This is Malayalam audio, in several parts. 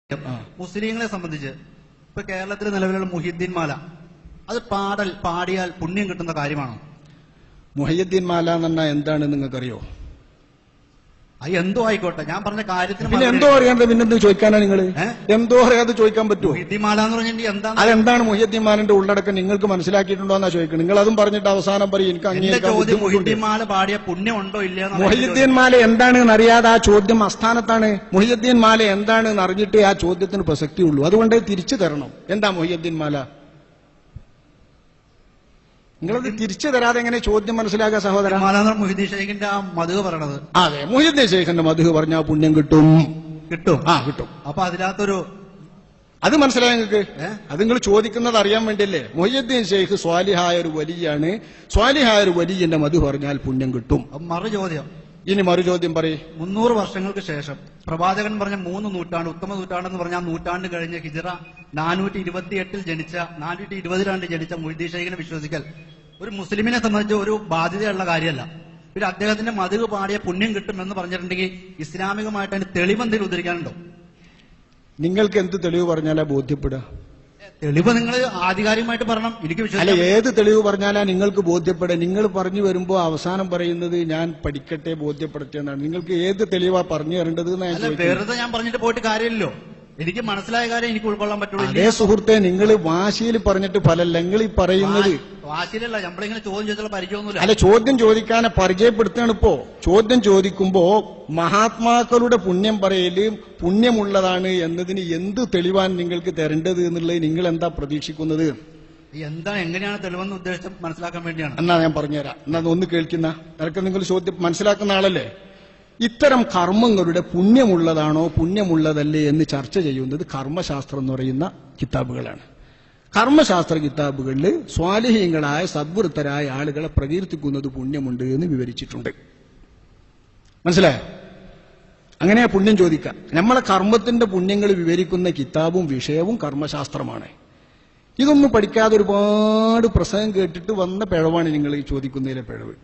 മുസ്ലിങ്ങളെ സംബന്ധിച്ച് ഇപ്പൊ കേരളത്തിൽ നിലവിലുള്ള മുഹിയുദ്ദീൻ മാല അത് പാടിയാൽ പുണ്യം കിട്ടുന്ന കാര്യമാണോ? മുഹയ്യദ്ദീൻ മാല എന്ന് പറഞ്ഞാൽ എന്താണ് നിങ്ങൾക്കറിയോ? അത് എന്തോ ആയിക്കോട്ടെ, ഞാൻ പറഞ്ഞ കാര്യത്തിന് പിന്നെ എന്തോ അറിയാണ്ട് പിന്നെന്ത് ചോദിക്കാനാണ് നിങ്ങൾ? എന്തോ അറിയാതെ ചോദിക്കാൻ പറ്റുമോ? മുഹിയുദ്ദീൻ മാല എന്ന് പറഞ്ഞിട്ട് എന്താണ്? അതെന്താണ് മുഹയ്യദ്ദീൻ മാലിന്റെ ഉള്ളടക്കം നിങ്ങൾക്ക് മനസ്സിലാക്കിയിട്ടുണ്ടോ എന്നാ ചോദിക്കണം. നിങ്ങൾ അതും പറഞ്ഞിട്ട് അവസാനം പറയും എനിക്ക് ചോദ്യം മുഹിയുദ്ദീൻ മാല പാടിയ പുണ്യം ഉണ്ടോ ഇല്ല. മുഹയ്യദ്ദീൻ മാല എന്താണെന്ന് അറിയാതെ ആ ചോദ്യം അസ്ഥാനത്താണ്. മുഹയ്യദ്ദീൻ മാല എന്താണെന്ന് അറിഞ്ഞിട്ടേ ആ ചോദ്യത്തിന് പ്രസക്തിയുള്ളൂ. അതുകൊണ്ട് തിരിച്ചു തരണം. എന്താ മുഹയ്യദ്ദീൻ മാല? നിങ്ങളത് തിരിച്ചു തരാതെ എങ്ങനെ ചോദ്യം മനസ്സിലാക്കുക സഹോദരൻ? മുഹീദ്ദീൻ ഷെയ്ഖിന്റെ ആ മധു പറയണത്. അതെ, മുഹീദ്ദീൻ ഷെയ്ഖിന്റെ മധു പറഞ്ഞാൽ പുണ്യം കിട്ടും. കിട്ടും. അപ്പൊ അതിനകത്തൊരു അത് മനസ്സിലായ നിങ്ങൾക്ക്? അത് നിങ്ങൾ ചോദിക്കുന്നത് അറിയാൻ വേണ്ടിയല്ലേ? മുഹയ്യദ്ദീൻ ഷെയ്ഖ് സ്വാലിഹായ ഒരു വലിയാണ്. സ്വാലിഹായ ഒരു വലിയന്റെ മധു പറഞ്ഞാൽ പുണ്യം കിട്ടും. മറു ചോദ്യം. ഇനി മറു ചോദ്യം പറയും. 300 വർഷങ്ങൾക്ക് ശേഷം പ്രവാചകൻ പറഞ്ഞ 3 നൂറ്റാണ്ട്, ഉത്തമ നൂറ്റാണ്ടെന്ന് പറഞ്ഞാൽ നൂറ്റാണ്ട് കഴിഞ്ഞ് ഹിജ്റ 428 ജനിച്ച 420 ജനിച്ച മുഹീദ്ദീൻ ഷെയ്ഖിനെ വിശ്വസിക്കൽ ഒരു മുസ്ലിമിനെ സംബന്ധിച്ച് ഒരു ബാധ്യതയുള്ള കാര്യമല്ല. പിന്നെ അദ്ദേഹത്തിന്റെ മധു പാടിയ പുണ്യം കിട്ടും എന്ന് പറഞ്ഞിട്ടുണ്ടെങ്കിൽ ഇസ്ലാമികമായിട്ട് അതിന് തെളിവെന്തെങ്കിലും ഉദ്ധരിക്കാനുണ്ടോ? നിങ്ങൾക്ക് എന്ത് തെളിവ് പറഞ്ഞാലാ ബോധ്യപ്പെടുക? തെളിവ് നിങ്ങൾ ആധികാരികമായിട്ട് പറയണം. എനിക്ക് അല്ല, ഏത് തെളിവ് പറഞ്ഞാലാ നിങ്ങൾക്ക് ബോധ്യപ്പെടുക? നിങ്ങൾ പറഞ്ഞു വരുമ്പോ അവസാനം പറയുന്നത് ഞാൻ പഠിക്കട്ടെ ബോധ്യപ്പെടുത്തി എന്നാണ്. നിങ്ങൾക്ക് ഏത് തെളിവാ പറഞ്ഞു തരേണ്ടത്? വെറുതെ ഞാൻ പറഞ്ഞിട്ട് പോയിട്ട് കാര്യമില്ലല്ലോ. എനിക്ക് മനസ്സിലായ കാര്യം എനിക്ക് ഉൾക്കൊള്ളാൻ പറ്റുള്ളൂ. അതേ സുഹൃത്തെ, നിങ്ങൾ വാശിയിൽ പറഞ്ഞിട്ട് ഫലല്ല. നിങ്ങൾ ഈ പറയുന്നത് വാശിയിലല്ല, നമ്മളിങ്ങനെ ചോദ്യം ചോദിച്ചുള്ള പരിചയമൊന്നുമില്ല. അല്ല, ചോദ്യം ചോദിക്കാനെ പരിചയപ്പെടുത്തുകയാണ്. ഇപ്പോ ചോദ്യം ചോദിക്കുമ്പോ മഹാത്മാക്കളുടെ പുണ്യം പറയല് പുണ്യമുള്ളതാണ് എന്നതിന് എന്ത് തെളിവാൻ നിങ്ങൾക്ക് തരേണ്ടത് എന്നുള്ളത് നിങ്ങൾ എന്താ പ്രതീക്ഷിക്കുന്നത്? എന്താണ്, എങ്ങനെയാണ് തെളിവെന്ന് ഉദ്ദേശിച്ച് മനസ്സിലാക്കാൻ വേണ്ടിയാണ്. എന്നാ ഞാൻ പറഞ്ഞുതരാം. എന്നാ ഒന്ന് കേൾക്കുന്ന നിനക്ക് നിങ്ങൾ ചോദ്യം മനസ്സിലാക്കുന്ന ആളല്ലേ? ഇത്തരം കർമ്മങ്ങളുടെ പുണ്യമുള്ളതാണോ പുണ്യമുള്ളതല്ലേ എന്ന് ചർച്ച ചെയ്യുന്നത് കർമ്മശാസ്ത്രം എന്ന് പറയുന്ന കിതാബുകളാണ്. കർമ്മശാസ്ത്ര കിതാബുകളിൽ സ്വാലിഹീങ്ങളായ സദ്വൃത്തരായ ആളുകളെ പ്രകീർത്തിക്കുന്നത് പുണ്യമുണ്ട് എന്ന് വിവരിച്ചിട്ടുണ്ട്. മനസ്സിലായോ? അങ്ങനെ പുണ്യം ചോദിക്കാം. നമ്മളെ കർമ്മത്തിന്റെ പുണ്യങ്ങൾ വിവരിക്കുന്ന കിതാബും വിഷയവും കർമ്മശാസ്ത്രമാണ്. ഇതൊന്നും പഠിക്കാതെ ഒരുപാട് പ്രസംഗം കേട്ടിട്ട് വന്ന പിഴവാണ് നിങ്ങൾ ഈ ചോദിക്കുന്നതിലെ പിഴവ്.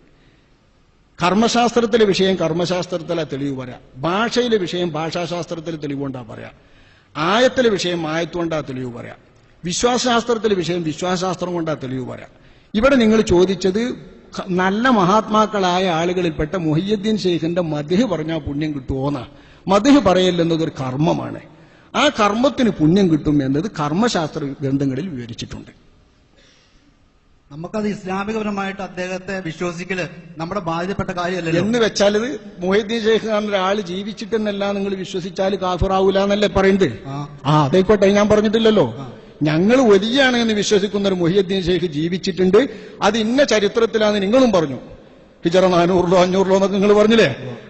കർമ്മശാസ്ത്രത്തിലെ വിഷയം കർമ്മശാസ്ത്രത്തിലെ തെളിവ് പറയാം. ഭാഷയിലെ വിഷയം ഭാഷാശാസ്ത്രത്തിലെ തെളിവുകൊണ്ടാ പറയാം. ആയത്തിലെ വിഷയം ആയത്തുകൊണ്ടാ തെളിവ് പറയാം. വിശ്വാസശാസ്ത്രത്തിലെ വിഷയം വിശ്വാസശാസ്ത്രം കൊണ്ടാ തെളിവ് പറയാം. ഇവിടെ നിങ്ങൾ ചോദിച്ചത് നല്ല മഹാത്മാക്കളായ ആളുകളിൽപ്പെട്ട മുഹയ്യദ്ദീൻ ഷെയ്ഖിന്റെ മദ്ഹ് പറഞ്ഞാൽ പുണ്യം കിട്ടുമോന്നാ. മദ്ഹ് പറയലെന്നതൊരു കർമ്മമാണ്. ആ കർമ്മത്തിന് പുണ്യം കിട്ടും എന്നത് കർമ്മശാസ്ത്ര ഗ്രന്ഥങ്ങളിൽ വിവരിച്ചിട്ടുണ്ട്. നമുക്കത് ഇസ്ലാമികപരമായിട്ട് അദ്ദേഹത്തെ വിശ്വസിക്കല് നമ്മുടെ ബാധ്യപ്പെട്ട കാര്യമല്ലല്ലോ. എന്ന് വെച്ചാൽ ഇത് മുഹയ്യദ്ദീൻ ഷെയ്ഖ് ഒരാൾ ജീവിച്ചിട്ടെന്നല്ല നിങ്ങൾ വിശ്വസിച്ചാൽ കാഫിറാവൂല എന്നല്ലേ പറയുന്നത്? അതേക്കോട്ടെ, ഞാൻ പറഞ്ഞിട്ടില്ലല്ലോ. ഞങ്ങൾ വലിയാണ് എന്ന് വിശ്വസിക്കുന്ന ഒരു മുഹയ്യദ്ദീൻ ഷെയ്ഖ് ജീവിച്ചിട്ടുണ്ട്. അത് ഇന്ന ചരിത്രത്തിലാന്ന് നിങ്ങളും പറഞ്ഞു. ഹിജ്റ 400 500 എന്നൊക്കെ നിങ്ങൾ പറഞ്ഞില്ലേ?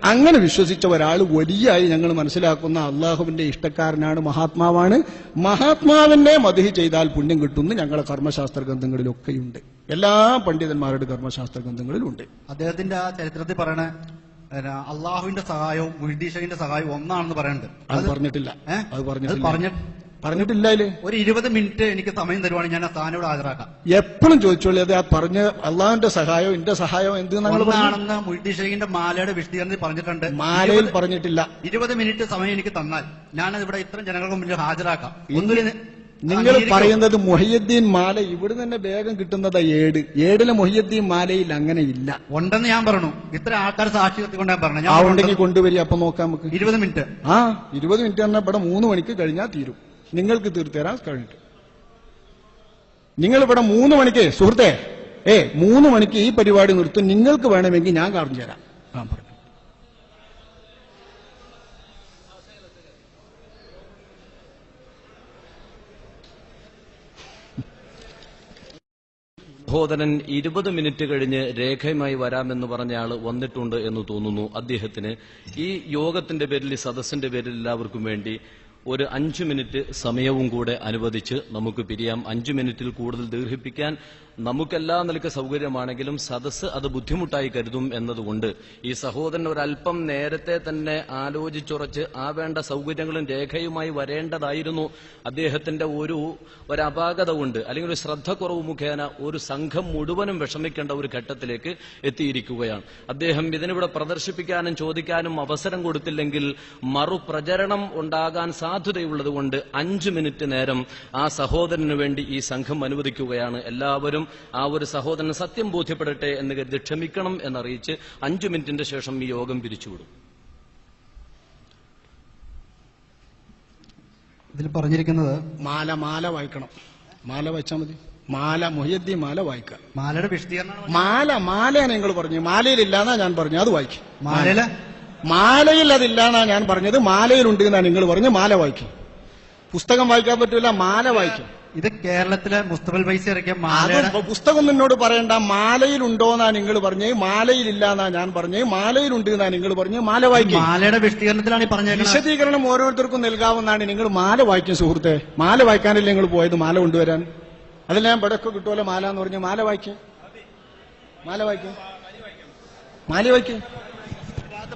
അങ്ങനെ വിശ്വസിച്ച ഒരാൾ വലിയായി ഞങ്ങൾ മനസ്സിലാക്കുന്ന അള്ളാഹുവിന്റെ ഇഷ്ടക്കാരനാണ്, മഹാത്മാവാണ്. മഹാത്മാവിനെ മദ്ഹ് ചെയ്താൽ പുണ്യം കിട്ടുന്നു ഞങ്ങളെ കർമ്മശാസ്ത്ര ഗ്രന്ഥങ്ങളിലൊക്കെയുണ്ട്. എല്ലാ പണ്ഡിതന്മാരുടെ കർമ്മശാസ്ത്ര ഗ്രന്ഥങ്ങളിലുണ്ട്. അദ്ദേഹത്തിന്റെ ആ ചരിത്രത്തിൽ പറയണ അള്ളാഹുവിന്റെ സഹായവും മുഹീദ്ദീൻ ഷെയ്ഖിന്റെ സഹായവും ഒന്നാണെന്ന് പറയുന്നുണ്ട്. അത് പറഞ്ഞിട്ടില്ല. അത് പറഞ്ഞിട്ടില്ല. ഒരു 20 മിനിറ്റ് എനിക്ക് സമയം തരുവാണെങ്കിൽ ഞാൻ ആ സ്ഥാനോട് ഹാജരാക്കാം. എപ്പോഴും ചോദിച്ചോളൂ. അത് ആ പറഞ്ഞ അള്ളാഹുവിന്റെ സഹായം എന്റെ സഹായം എന്ത് ആണെന്ന് മുഹീദ്ദീൻ ഷെയ്ഖിന്റെ മാലയുടെ വിശദീകരണത്തിൽ പറഞ്ഞിട്ടുണ്ട്. മാലയിൽ പറഞ്ഞിട്ടില്ല. 20 മിനിറ്റ് സമയം എനിക്ക് തന്നാൽ ഞാനത് ഇവിടെ ഇത്രയും ജനങ്ങൾക്ക് മുന്നിൽ ഹാജരാക്കാം. നിങ്ങൾ പറയുന്നത് മുഹയ്യദ്ദീൻ മാല ഇവിടെ തന്നെ വേഗം കിട്ടുന്നത് ഏടിലെ മുഹയ്യദ്ദീൻ മാലയിൽ അങ്ങനെ ഇല്ല. ഉണ്ടെന്ന് ഞാൻ പറഞ്ഞു. ഇത്ര ആൾക്കാർ സാക്ഷി എത്തിക്കൊണ്ട് ഞാൻ പറഞ്ഞു. ആ ഉണ്ടെങ്കിൽ കൊണ്ടുവരിക. അപ്പൊ നോക്കാം നമുക്ക്. 20 മിനിറ്റ് 20 മിനിറ്റ് പറഞ്ഞാൽ ഇവിടെ 3 മണിക്ക് കഴിഞ്ഞാൽ തീരും. നിങ്ങൾക്ക് തീർത്തരാൻ കഴിഞ്ഞിട്ട് നിങ്ങൾ ഇവിടെ 3 മണിക്ക് സുഹൃത്തെ 3 മണിക്ക് ഈ പരിപാടി നിർത്തും. നിങ്ങൾക്ക് വേണമെങ്കിൽ ഞാൻ കാണിച്ചു തരാം. പറഞ്ഞു സഹോദരൻ 20 മിനിറ്റ് കഴിഞ്ഞ് രേഖയുമായി വരാമെന്ന് പറഞ്ഞ ആള് വന്നിട്ടുണ്ട് എന്ന് തോന്നുന്നു. അദ്ദേഹത്തിന് ഈ യോഗത്തിന്റെ പേരിൽ, ഈ സദസ്സിന്റെ പേരിൽ എല്ലാവർക്കും വേണ്ടി ഒരു 5 മിനിറ്റ് സമയവും കൂടെ അനുവദിച്ച് നമുക്ക് പിരിയാം. 5 മിനിറ്റിൽ കൂടുതൽ ദീർഘിപ്പിക്കാൻ നമുക്കെല്ലാ നിലക്ക് സൗകര്യമാണെങ്കിലും സദസ്സ് അത് ബുദ്ധിമുട്ടായി കരുതും എന്നതുകൊണ്ട് ഈ സഹോദരൻ ഒരല്പം നേരത്തെ തന്നെ ആലോചിച്ചുറച്ച് ആ വേണ്ട സൗകര്യങ്ങളും രേഖയുമായി വരേണ്ടതായിരുന്നു. അദ്ദേഹത്തിന്റെ ഒരു അപാകത കൊണ്ട് അല്ലെങ്കിൽ ഒരു ശ്രദ്ധക്കുറവ് മുഖേന ഒരു സംഘം മുഴുവനും വിഷമിക്കേണ്ട ഒരു ഘട്ടത്തിലേക്ക് എത്തിയിരിക്കുകയാണ്. അദ്ദേഹം ഇതിനിവിടെ പ്രദർശിപ്പിക്കാനും ചോദിക്കാനും അവസരം കൊടുത്തില്ലെങ്കിൽ മറുപ്രചരണം ഉണ്ടാകാൻ സാധ്യതയുള്ളതുകൊണ്ട് 5 മിനിറ്റ് നേരം ആ സഹോദരന് വേണ്ടി ഈ സംഘം അനുവദിക്കുകയാണ്. എല്ലാവരും ആ ഒരു സഹോദരന് സത്യം ബോധ്യപ്പെടട്ടെ എന്ന് കരുതി ക്ഷമിക്കണം എന്നറിയിച്ച് 5 മിനിറ്റിന്റെ ശേഷം ഈ യോഗം പിരിച്ചുവിടും. ഇതിൽ പറഞ്ഞിരിക്കുന്നത് മാല വായിക്കണം. മാല വായിച്ചാൽ മതി. മുഹയ്യദ്ദീൻ മാല വായിക്കുക. മാലയുടെ വിശദീകരണം മാലയാണ് നിങ്ങൾ പറഞ്ഞു. മാലയിലില്ലാന്നാ ഞാൻ പറഞ്ഞു, അത് വായിക്കും. മാലയിൽ അതില്ലാന്നാ ഞാൻ പറഞ്ഞത്, മാലയിലുണ്ട് എന്നാ നിങ്ങൾ പറഞ്ഞു. മാല വായിക്കും. പുസ്തകം വായിക്കാൻ പറ്റൂല, മാല വായിക്കും. ഇത് കേരളത്തിലെ മുസ്തഫൽ ഫൈസി ഇറക്കിയ മാലയുടെ പുസ്തകം നിന്നോട് പറയണ്ട. മാലയിലുണ്ടോന്നാ നിങ്ങൾ പറഞ്ഞ്, മാലയിലില്ലാന്നാ ഞാൻ പറഞ്ഞ്. മാലയിലുണ്ട് എന്നാ നിങ്ങൾ പറഞ്ഞ്. മാല വായിക്കും. മാലയുടെ വിശദീകരണത്തിലാണ് പറഞ്ഞത്. വിശദീകരണം ഓരോരുത്തർക്കും നൽകാവുന്നതാണ്. നിങ്ങൾ മാല വായിക്കും സുഹൃത്തെ. മാല വായിക്കാനല്ലേ നിങ്ങൾ പോയത് മാല കൊണ്ടുവരാൻ? അതിൽ ഞാൻ ഇവിടെ കിട്ടുമല്ലോ മാല എന്ന് പറഞ്ഞ്. മാല വായിക്കും.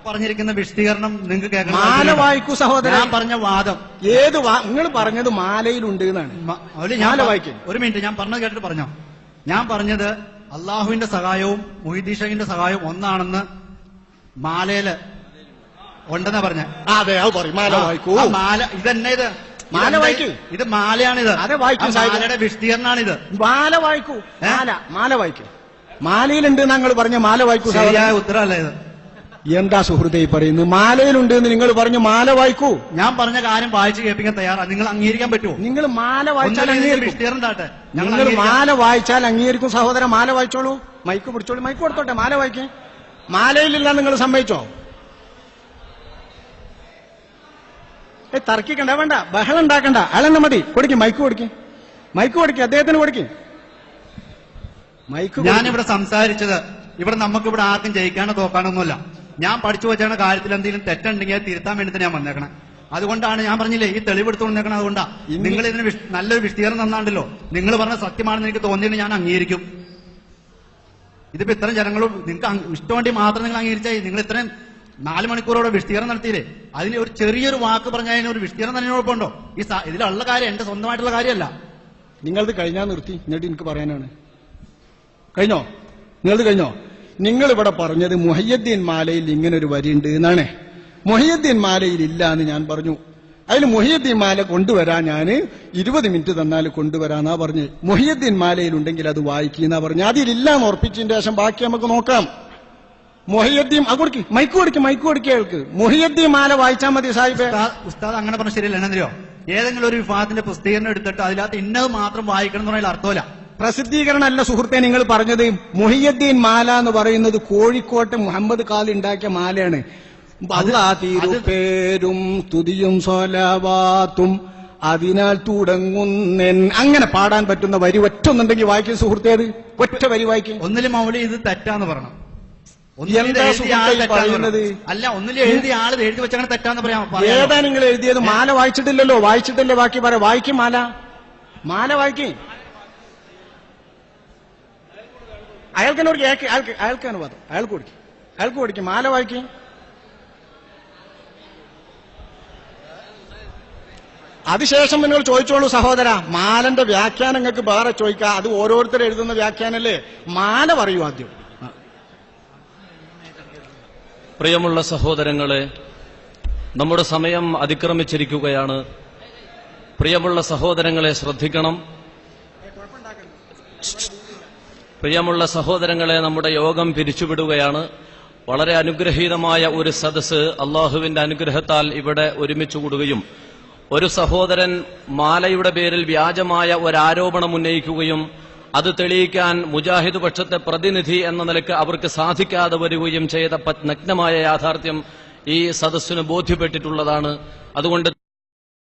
പറഞ്ഞിരിക്കുന്ന വിശദീകരണം നിങ്ങൾക്ക് കേൾക്കണം. മാല വായിക്കൂ സഹോദരൻ. ഞാൻ പറഞ്ഞ വാദം നിങ്ങൾ പറഞ്ഞത് മാലയിലുണ്ട് എന്നാണ്. മാല വായിക്കും. ഒരു മിനിറ്റ്, ഞാൻ പറഞ്ഞത് കേട്ടിട്ട് പറഞ്ഞോ. ഞാൻ പറഞ്ഞത് അള്ളാഹുവിന്റെ സഹായവും മുഹീദ്ദീൻ ഷെയ്ഖിന്റെ സഹായവും ഒന്നാണെന്ന് മാലയില് ഉണ്ടെന്നാ പറഞ്ഞ. അതെ, അത് പറയും. മാല വായിക്കൂ. മാല ഇതെന്നെ ഇത് മാല വായിക്കൂ. ഇത് മാലയാണിത്. അതെ, വായിക്കും. മാലയുടെ വിശദീകരണമാണിത്. മാല വായിക്കൂ. മാല വായിക്കും. മാലയിലുണ്ട് ഞങ്ങൾ പറഞ്ഞ. മാല വായിക്കൂ. ശരിയായ ഉത്തരവല്ല ഇത്. എന്താ സുഹൃത്തെ ഈ പറയുന്നത്? മാലയിലുണ്ട് എന്ന് നിങ്ങൾ പറഞ്ഞു. മാല വായിക്കൂ. ഞാൻ പറഞ്ഞ കാര്യം വായിച്ച് കേൾപ്പിക്കാൻ തയ്യാറാണ്. നിങ്ങൾ അംഗീകരിക്കാൻ പറ്റുമോ? നിങ്ങൾ മാല വായിച്ചാൽ വിശദീകരണം താട്ടെ. നിങ്ങൾ മാല വായിച്ചാൽ അംഗീകരിക്കും സഹോദരൻ. മാല വായിച്ചോളൂ. മൈക്ക് പിടിച്ചോളൂ. മൈക്ക് കൊടുത്തോട്ടെ. മാല വായിക്കേ. മാലയിലില്ല നിങ്ങൾ സമ്മതിച്ചോ? തർക്കിക്കണ്ട, വേണ്ട, ബഹളം ഉണ്ടാക്കണ്ട. അയാളെന്നെ മതി. കൊടുക്കും. മൈക്ക് കൊടുക്കും. അദ്ദേഹത്തിന് കൊടുക്കും. ഞാനിവിടെ സംസാരിച്ചത് ഇവിടെ നമുക്കിവിടെ ആർക്കും ജയിക്കാനോ തോക്കാനൊന്നുമല്ല. ഞാൻ പഠിച്ചു വെച്ചാണ് കാര്യത്തിൽ എന്തെങ്കിലും തെറ്റുണ്ടെങ്കിൽ തിരുത്താൻ വേണ്ടി ഞാൻ വന്നേക്കണം. അതുകൊണ്ടാണ് ഞാൻ പറഞ്ഞില്ലേ ഈ തെളിവെടുത്തു വന്നേക്കണം. അതുകൊണ്ടാ നിങ്ങൾ ഇതിന് നല്ലൊരു വിശദീകരണം തന്നാണ്ടല്ലോ. നിങ്ങൾ പറഞ്ഞ സത്യമാണെന്ന് എനിക്ക് തോന്നിയിട്ട് ഞാൻ അംഗീകരിക്കും. ഇതിപ്പോ ഇത്രയും ജനങ്ങളും നിങ്ങൾക്ക് ഇഷ്ടം മാത്രം നിങ്ങൾ അംഗീകരിച്ചായി. നിങ്ങൾ ഇത്രയും 4 മണിക്കൂറോടെ വിശദീകരണം നടത്തിയില്ലേ? അതിന് ഒരു ചെറിയൊരു വാക്ക് പറഞ്ഞതിന് ഒരു വിശദീകരണം തന്നെ കുഴപ്പമുണ്ടോ? ഇതിലുള്ള കാര്യം എന്റെ സ്വന്തമായിട്ടുള്ള കാര്യമല്ല. നിങ്ങളത് കഴിഞ്ഞാൽ നിർത്തി. എന്നിട്ട് എനിക്ക് പറയാനാണ്. കഴിഞ്ഞോ? നിങ്ങൾ ഇവിടെ പറഞ്ഞത് മുഹയ്യദ്ദീൻ മാലയിൽ ഇങ്ങനെ ഒരു വരിയുണ്ട് എന്നാണ്. മുഹയ്യദ്ദീൻ മാലയിൽ ഇല്ല എന്ന് ഞാൻ പറഞ്ഞു. അതിൽ മുഹയ്യദ്ദീൻ മാല കൊണ്ടുവരാൻ ഞാൻ 20 മിനിറ്റ് തന്നാൽ കൊണ്ടുവരാന്നാ പറഞ്ഞ്. മുഹയ്യദ്ദീൻ മാലയിലുണ്ടെങ്കിൽ അത് വായിക്കുന്ന പറഞ്ഞു. അതിലില്ലാന്ന് ഉറപ്പിച്ചതിന് ശേഷം ബാക്കി നമുക്ക് നോക്കാം. മുഹയ്യദ്ദീൻ മൈക്ക് കൊടുക്കുക അയാൾക്ക്. മുഹയ്യദ്ദീൻ മാല വായിച്ചാൽ മതി സാഹിബേ. ഉസ്താദ് അങ്ങനെ പറഞ്ഞ ശരിയല്ല. എന്നറിയോ? ഏതെങ്കിലും ഒരു വിഭാഗത്തിന്റെ പ്രസിദ്ധീകരണം എടുത്തിട്ട് അതിനകത്ത് ഇന്നത് മാത്രം വായിക്കണം എന്ന് പറഞ്ഞാൽ അർത്ഥമല്ല. പ്രസിദ്ധീകരണമല്ല സുഹൃത്തെ നിങ്ങൾ പറഞ്ഞത്. മുഹയ്യദ്ദീൻ മാല എന്ന് പറയുന്നത് കോഴിക്കോട്ട് മുഹമ്മദ് ഖാദി ഉണ്ടാക്കിയ മാലയാണ്. പേരും തുതിയും സ്വലവാത്തും അതിനാൽ തുടങ്ങുന്നൻ അങ്ങനെ പാടാൻ പറ്റുന്ന വരി ഒറ്റൊന്നുണ്ടെങ്കിൽ വായിക്കും സുഹൃത്തെ. അത് ഒറ്റ വരി വായിക്കും. ഒന്നിലും മൗലി ഇത് തെറ്റാന്ന് പറയണം. പറയുന്നത് അല്ല, ഒന്നിലും എഴുതിയ ആള് എഴുതി വെച്ചാണ് തെറ്റാന്ന് പറയാം. ഏതാ നിങ്ങൾ എഴുതിയത്? മാല വായിച്ചിട്ടില്ലല്ലോ. വായിച്ചിട്ടല്ലേ ബാക്കി പറയാം. വായിക്കും. മാല വായിക്കും. അയാൾക്കാണ് വാദം. അയാൾക്ക് കൊടുക്കും. മാല വായിക്കും. അതിശേഷം നിങ്ങൾ ചോദിച്ചോളൂ സഹോദര. മാലന്റെ വ്യാഖ്യാനം നിങ്ങൾക്ക് വേറെ ചോദിക്കാം. അത് ഓരോരുത്തർ എഴുതുന്ന വ്യാഖ്യാനല്ലേ. മാല പറയൂ ആദ്യം. പ്രിയമുള്ള സഹോദരങ്ങളെ, നമ്മുടെ സമയം അതിക്രമിച്ചിരിക്കുകയാണ്. പ്രിയമുള്ള സഹോദരങ്ങളെ ശ്രദ്ധിക്കണം. പ്രിയമുള്ള സഹോദരങ്ങളെ, നമ്മുടെ യോഗം പിരിച്ചുവിടുകയാണ്. വളരെ അനുഗ്രഹീതമായ ഒരു സദസ്സ് അള്ളാഹുവിന്റെ അനുഗ്രഹത്താൽ ഇവിടെ ഒരുമിച്ചു കൂടുകയും ഒരു സഹോദരൻ മാലയുടെ പേരിൽ വ്യാജമായ ഒരാരോപണം ഉന്നയിക്കുകയും അത് തെളിയിക്കാൻ മുജാഹിദ് പക്ഷത്തെ പ്രതിനിധി എന്ന നിലയ്ക്ക് അവർക്ക് സാധിക്കാതെ വരികയും ചെയ്ത നഗ്നമായ യാഥാർത്ഥ്യം ഈ സദസ്സിന് ബോധ്യപ്പെട്ടിട്ടുള്ളതാണ്. അതുകൊണ്ട്